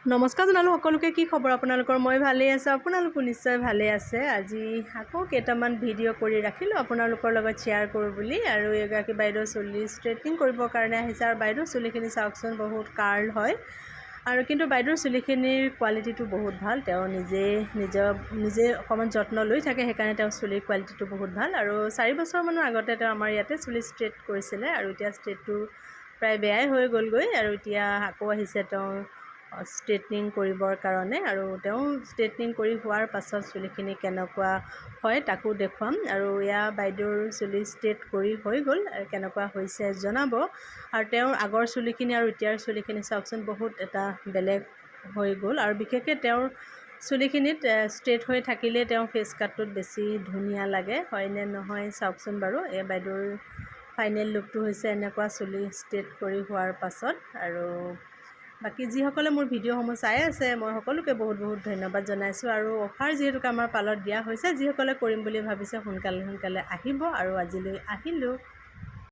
নমস্কাৰ জনালোঁ সকলোকে। কি খবৰ আপোনালোকৰ? মই ভালেই আছোঁ, আপোনালোকো নিশ্চয় ভালে আছে। আজি আকৌ কেইটামান ভিডিঅ' কৰি ৰাখিলোঁ আপোনালোকৰ লগত শ্বেয়াৰ কৰোঁ বুলি। আৰু এগৰাকী বাইদেউ চুলি ষ্ট্ৰেইটনিং কৰিবৰ কাৰণে আহিছে। আৰু বাইদেউৰ চুলিখিনি চাওকচোন, বহুত কাৰ্ল হয়। আৰু কিন্তু বাইদেউৰ চুলিখিনিৰ কোৱালিটিটো বহুত ভাল। তেওঁ নিজে অকণমান যত্ন লৈ থাকে, সেইকাৰণে তেওঁৰ চুলিৰ কোৱালিটিটো বহুত ভাল। আৰু 4 বছৰমানৰ আগতে তেওঁ আমাৰ ইয়াতে চুলি ষ্ট্ৰেইট কৰিছিলে। আৰু এতিয়া ষ্ট্ৰেইটটো প্ৰায় বেয়াই হৈ গ'লগৈ। আৰু এতিয়া আকৌ আহিছে তেওঁ ষ্ট্ৰেইটনিং কৰিবৰ কাৰণে। আৰু তেওঁ ষ্ট্ৰেইটনিং কৰি হোৱাৰ পাছত চুলিখিনি কেনেকুৱা হয় তাকো দেখুৱাম। আৰু এয়া বাইদেউৰ চুলি ষ্ট্ৰেইট কৰি হৈ গ'ল, আৰু কেনেকুৱা হৈছে জনাব। আৰু তেওঁৰ আগৰ চুলিখিনি আৰু এতিয়াৰ চুলিখিনি চাওকচোন, বহুত এটা বেলেগ হৈ গ'ল। আৰু বিশেষকৈ তেওঁৰ চুলিখিনিত ষ্ট্ৰেইট হৈ থাকিলে তেওঁ ফেচ কাটটোত বেছি ধুনীয়া লাগে, হয়নে নহয় চাওকচোন বাৰু। এই বাইদেউৰ ফাইনেল লুকটো হৈছে এনেকুৱা চুলি ষ্ট্ৰেইট কৰি হোৱাৰ পাছত। আৰু বাকী যিসকলে মোৰ ভিডিঅ'সমূহ চাই আছে, মই সকলোকে বহুত বহুত ধন্যবাদ জনাইছোঁ। আৰু অফাৰ যিহেতুকে আমাৰ পালত দিয়া হৈছে, যিসকলে কৰিম বুলি ভাবিছে সোনকালে আহিব। আৰু আজিলৈ আহিলোঁ।